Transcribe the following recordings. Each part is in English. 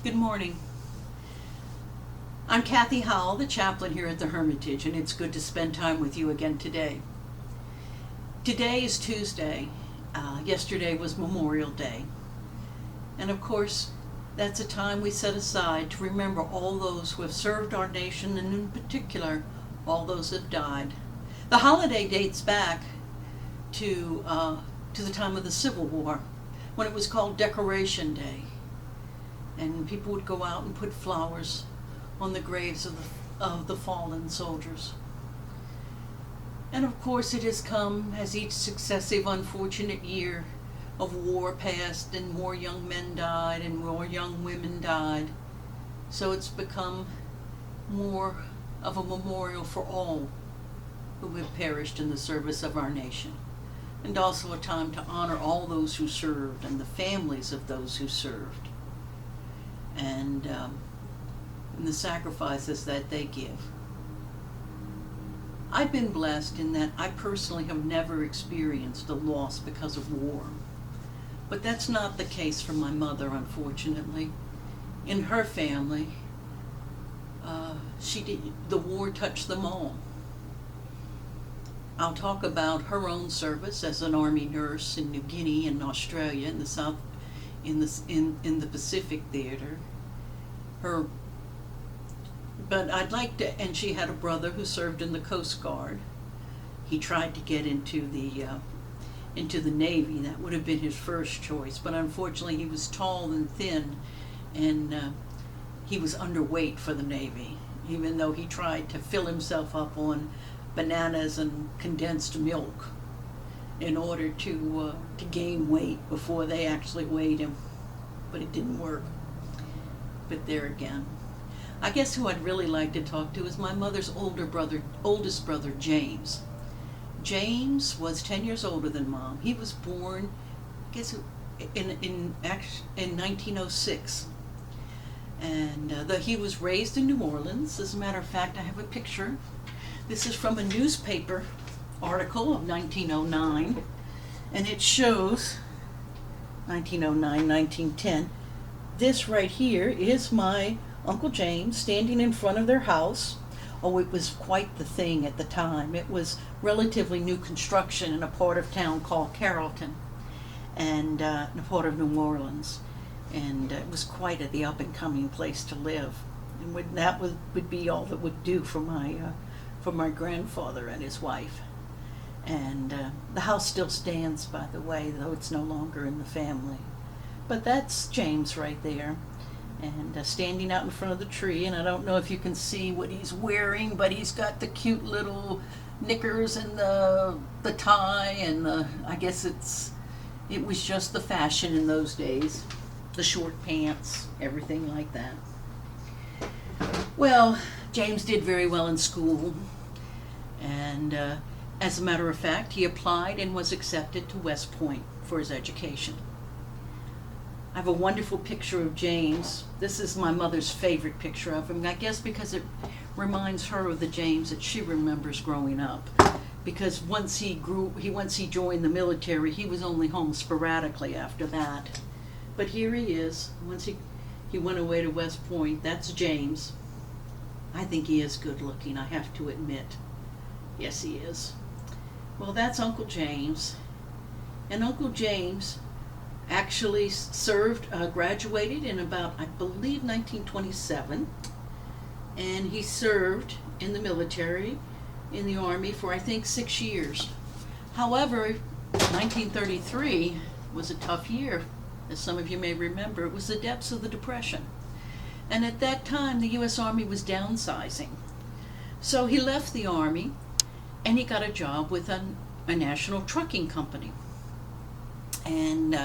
Good morning. I'm Kathy Howell, the chaplain here at the Hermitage, and it's good to spend time with you again today. Today is Tuesday. Yesterday was Memorial Day. And of course, that's a time we set aside to remember all those who have served our nation, and in particular, all those who have died. The holiday dates back to the time of the Civil War, when it was called Decoration Day. And people would go out and put flowers on the graves of the fallen soldiers. And of course it has come as each successive unfortunate year of war passed and more young men died and more young women died. So it's become more of a memorial for all who have perished in the service of our nation. And also a time to honor all those who served and the families of those who served. And the sacrifices that they give. I've been blessed in that I personally have never experienced a loss because of war. But that's not the case for my mother, unfortunately. In her family, the war touched them all. I'll talk about her own service as an Army nurse in New Guinea and Australia in the South, in the Pacific theater. But I'd like to, and she had a brother who served in the Coast Guard. He tried to get into the Navy. That would have been his first choice, but unfortunately he was tall and thin, and he was underweight for the Navy, even though he tried to fill himself up on bananas and condensed milk in order to gain weight before they actually weighed him, but it didn't work. But there again, I guess who I'd really like to talk to is my mother's oldest brother, James. James was 10 years older than Mom. He was born, I guess, in 1906. And he was raised in New Orleans. As a matter of fact, I have a picture. This is from a newspaper article of 1909. And it shows 1909, 1910. This right here is my Uncle James standing in front of their house. Oh, it was quite the thing at the time. It was relatively new construction in a part of town called Carrollton, and in a part of New Orleans. And it was quite the up-and-coming place to live. And that would be all that would do for my grandfather and his wife. And the house still stands, by the way, though it's no longer in the family. But that's James right there, and standing out in front of the tree, and I don't know if you can see what he's wearing, but he's got the cute little knickers and the tie, and I guess it was just the fashion in those days, the short pants, everything like that. Well, James did very well in school, and as a matter of fact, he applied and was accepted to West Point for his education. I have a wonderful picture of James. This is my mother's favorite picture of him, I guess because it reminds her of the James that she remembers growing up. Because once he joined the military, he was only home sporadically after that. But here he is. Once he went away to West Point. That's James. I think he is good looking, I have to admit. Yes, he is. Well, that's Uncle James. And Uncle James actually graduated in about, I believe, 1927, and he served in the military, in the Army, for I think 6 years. However, 1933 was a tough year, as some of you may remember. It was the depths of the Depression, and at that time the U.S. Army was downsizing. So he left the Army, and he got a job with a national trucking company, and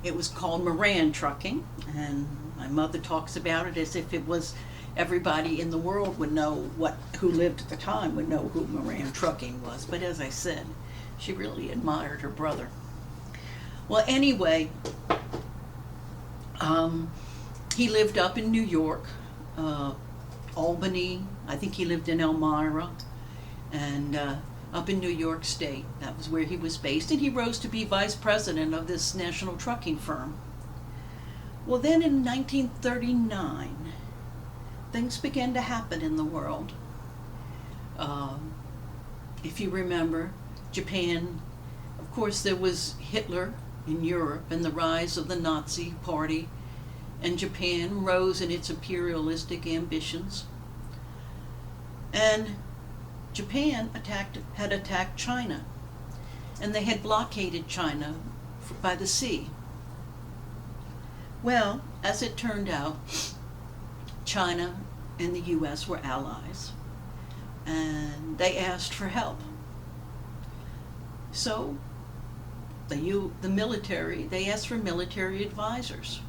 it was called Moran Trucking, and my mother talks about it as if it was everybody in the world would know who lived at the time would know who Moran Trucking was. But as I said, she really admired her brother. Well, anyway, he lived up in New York, Albany. I think he lived in Elmira, and up in New York State. That was where he was based, and he rose to be vice president of this national trucking firm. Well, then in 1939, things began to happen in the world. If you remember, Japan, of course, there was Hitler in Europe and the rise of the Nazi Party, and Japan rose in its imperialistic ambitions. And Japan had attacked China, and they had blockaded China by the sea. Well, as it turned out, China and the U.S. were allies, and they asked for help. So the military, they asked for military advisors.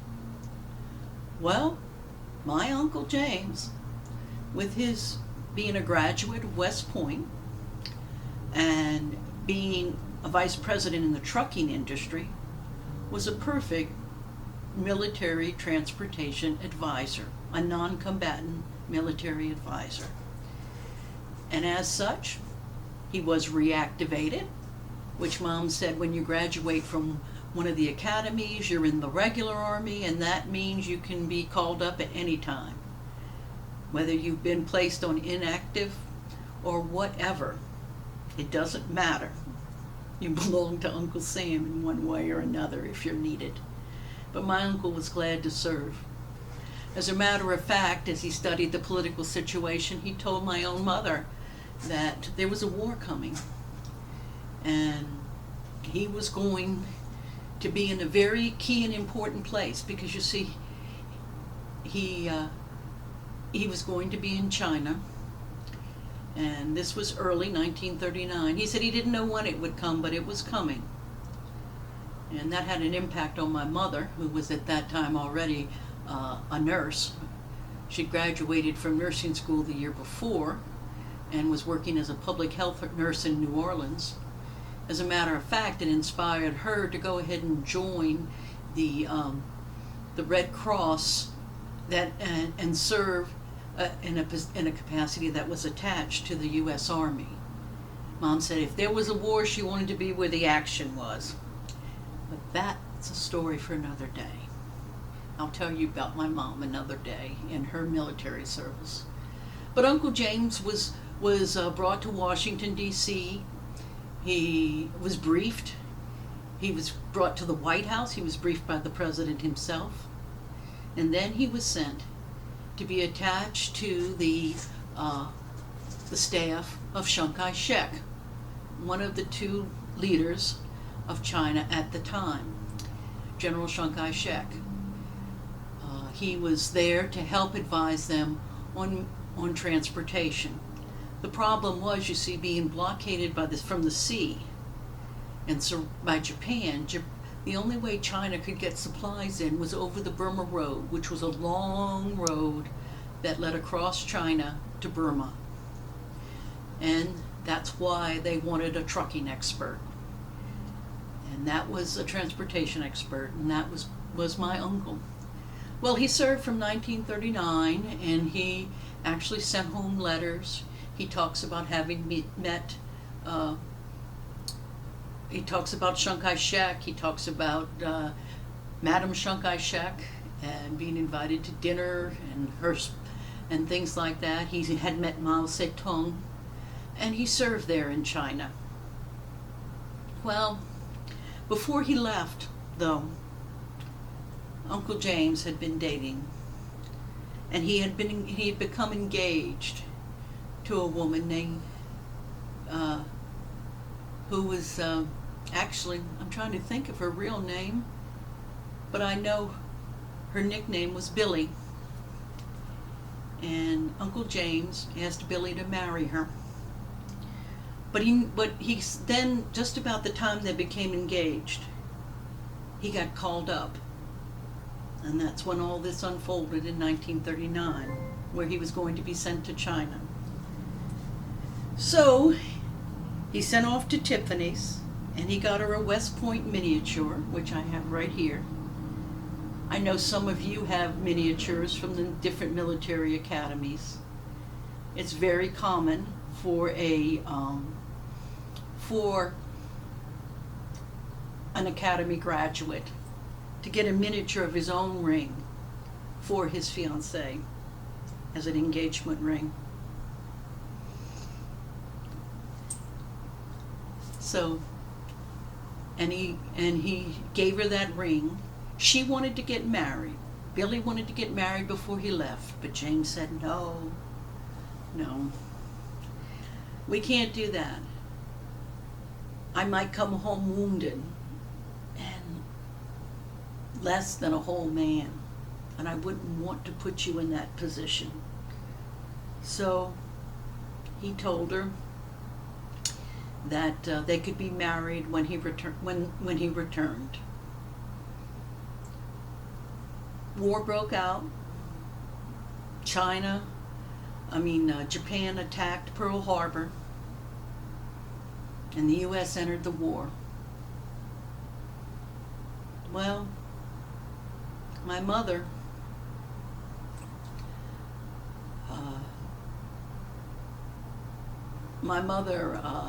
Well, my Uncle James, with his being a graduate of West Point and being a vice president in the trucking industry, was a perfect military transportation advisor, a non-combatant military advisor. And as such, he was reactivated, which Mom said when you graduate from one of the academies, you're in the regular army, and that means you can be called up at any time. Whether you've been placed on inactive or whatever, it doesn't matter. You belong to Uncle Sam in one way or another if you're needed. But my uncle was glad to serve. As a matter of fact, as he studied the political situation, he told my own mother that there was a war coming, and he was going to be in a very key and important place, because you see, he was going to be in China, and this was early 1939. He said he didn't know when it would come, but it was coming. And that had an impact on my mother, who was at that time already a nurse. She'd graduated from nursing school the year before and was working as a public health nurse in New Orleans. As a matter of fact, it inspired her to go ahead and join the Red Cross and serve in a capacity that was attached to the U.S. Army. Mom said if there was a war, she wanted to be where the action was. But that's a story for another day. I'll tell you about my mom another day in her military service. But Uncle James was brought to Washington, D.C. He was briefed. He was brought to the White House. He was briefed by the president himself. And then he was sent to be attached to the staff of Chiang Kai-shek, one of the two leaders of China at the time, General Chiang Kai-shek. He was there to help advise them on transportation. The problem was, you see, being blockaded from the sea and by Japan. The only way China could get supplies in was over the Burma Road, which was a long road that led across China to Burma. And that's why they wanted a trucking expert. And that was a transportation expert, and that was my uncle. Well, he served from 1939, and he actually sent home letters. He talks about having met, he talks about Chiang Kai-shek, he talks about Madame Chiang Kai-shek and being invited to dinner and things like that. He had met Mao Zedong, and he served there in China. Well, before he left, though, Uncle James had been dating, and he had become engaged to a woman named who was actually, I'm trying to think of her real name, but I know her nickname was Billy. And Uncle James asked Billy to marry her. But he then, just about the time they became engaged, he got called up. And that's when all this unfolded in 1939, where he was going to be sent to China. So he sent off to Tiffany's, and he got her a West Point miniature, which I have right here. I know some of you have miniatures from the different military academies. It's very common for an academy graduate to get a miniature of his own ring for his fiancée as an engagement ring. So, and he gave her that ring. She wanted to get married. Billy wanted to get married before he left, but James said, no, we can't do that. I might come home wounded and less than a whole man, and I wouldn't want to put you in that position. So he told her that they could be married when he returned. War broke out. Japan attacked Pearl Harbor, and the U.S. entered the war. Well, my mother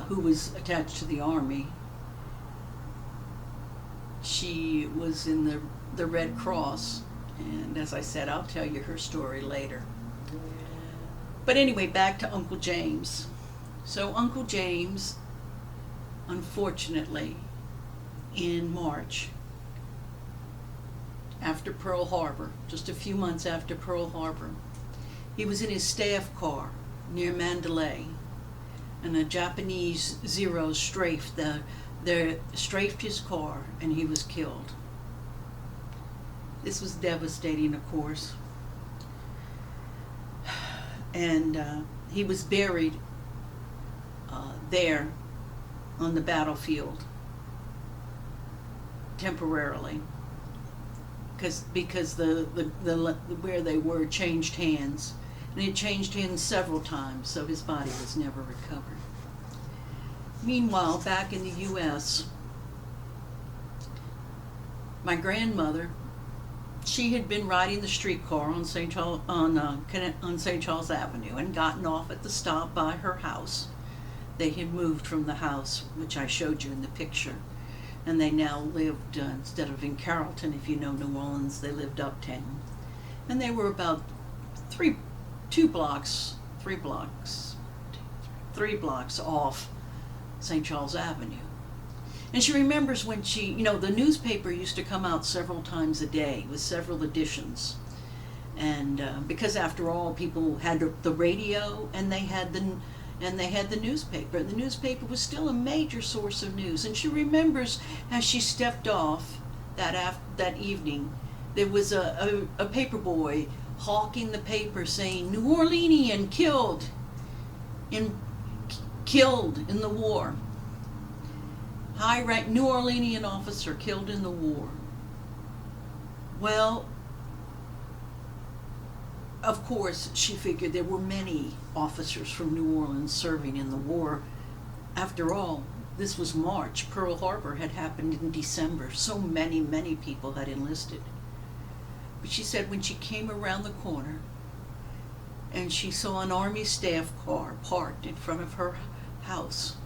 who was attached to the Army, she was in the Red Cross, and as I said, I'll tell you her story later. But anyway, back to Uncle James. So Uncle James, unfortunately, in March, after Pearl Harbor, just a few months after Pearl Harbor, he was in his staff car near Mandalay, and a Japanese Zero strafed his car, and he was killed. This was devastating, of course. And he was buried there on the battlefield temporarily, because the where they were changed hands, and it changed hands several times, so his body was never recovered. Meanwhile, back in the U.S., my grandmother, she had been riding the streetcar on St. Charles Avenue and gotten off at the stop by her house. They had moved from the house, which I showed you in the picture, and they now lived, instead of in Carrollton, if you know New Orleans, they lived uptown. And they were about three blocks off St. Charles Avenue. And she remembers when the newspaper used to come out several times a day with several editions. And because after all, people had the radio and they had the newspaper. And the newspaper was still a major source of news. And she remembers as she stepped off that evening, there was a paper boy hawking the paper saying, "New Orleanian killed in the war. High-ranked New Orleanian officer killed in the war." Well, of course, she figured there were many officers from New Orleans serving in the war. After all, this was March. Pearl Harbor had happened in December. So many, many people had enlisted. But she said when she came around the corner and she saw an Army staff car parked in front of her house,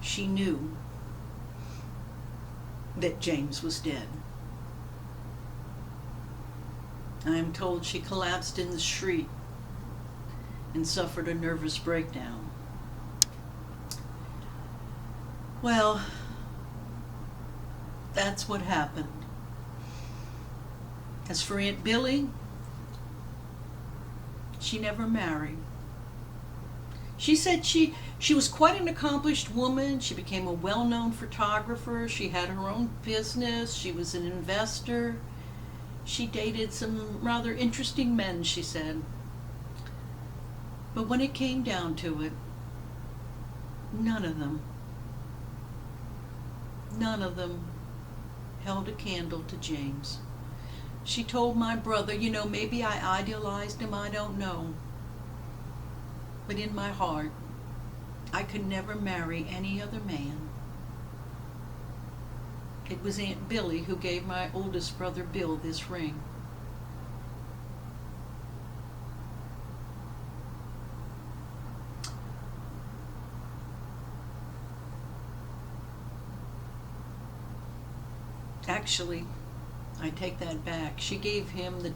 she knew that James was dead. I am told she collapsed in the street and suffered a nervous breakdown. Well, that's what happened. As for Aunt Billy, she never married. She said she was quite an accomplished woman. She became a well-known photographer. She had her own business. She was an investor. She dated some rather interesting men, she said. But when it came down to it, none of them held a candle to James. She told my brother, maybe I idealized him, I don't know. But in my heart, I could never marry any other man. It was Aunt Billy who gave my oldest brother Bill this ring. Actually, I take that back. She gave him the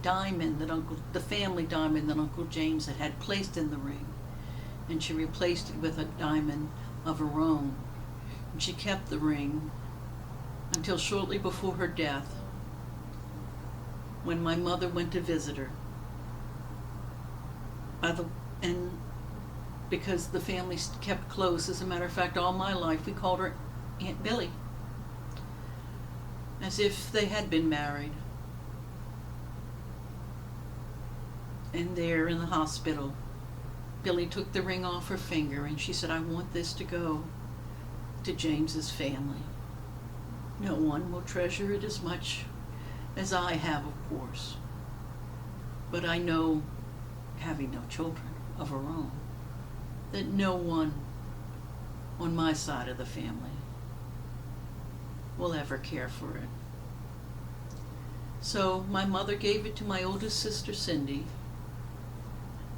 family diamond that Uncle James had placed in the ring, and she replaced it with a diamond of her own. And she kept the ring until shortly before her death, when my mother went to visit her. And because the family kept close, as a matter of fact, all my life we called her Aunt Billy, as if they had been married. And there in the hospital, Billy took the ring off her finger and she said, "I want this to go to James's family. No one will treasure it as much as I have, of course. But I know, having no children of her own, that no one on my side of the family will ever care for it." So my mother gave it to my oldest sister, Cindy,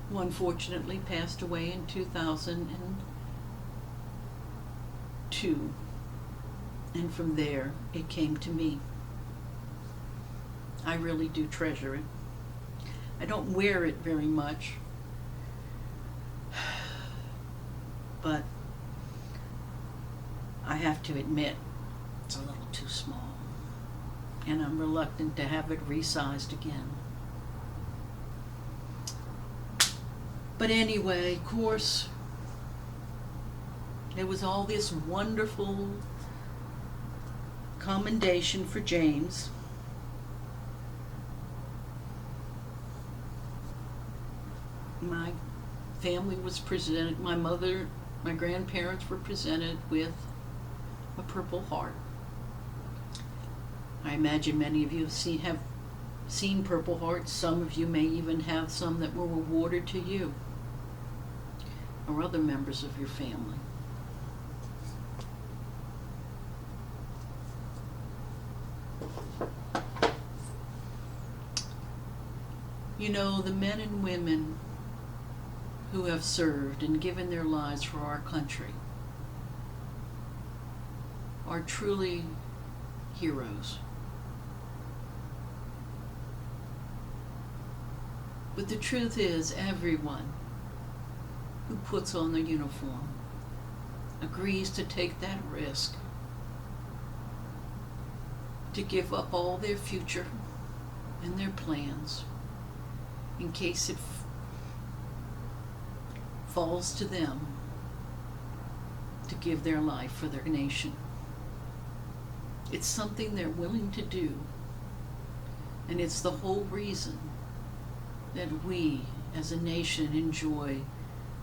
who unfortunately passed away in 2002. And from there, it came to me. I really do treasure it. I don't wear it very much, but I have to admit it's a little too small, and I'm reluctant to have it resized again. But anyway, of course, there was all this wonderful commendation for James. My family was presented, my mother, my grandparents were presented with a Purple Heart. I imagine many of you have seen Purple Hearts. Some of you may even have some that were awarded to you or other members of your family. You know, the men and women who have served and given their lives for our country are truly heroes. But the truth is, everyone who puts on the uniform agrees to take that risk, to give up all their future and their plans in case it falls to them to give their life for their nation. It's something they're willing to do, and it's the whole reason that we as a nation enjoy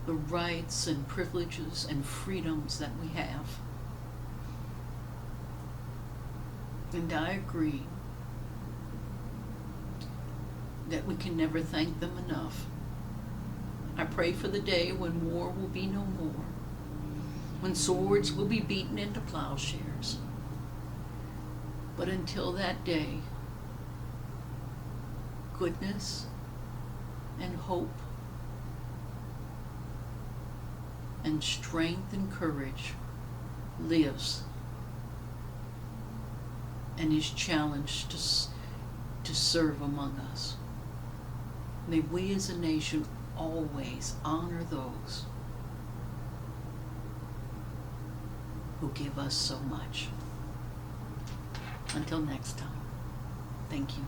the rights and privileges and freedoms that we have. And I agree that we can never thank them enough. I pray for the day when war will be no more, when swords will be beaten into plowshares. But until that day, goodness and hope and strength and courage lives and is challenged to serve among us. May we as a nation always honor those who give us so much. Until next time, thank you.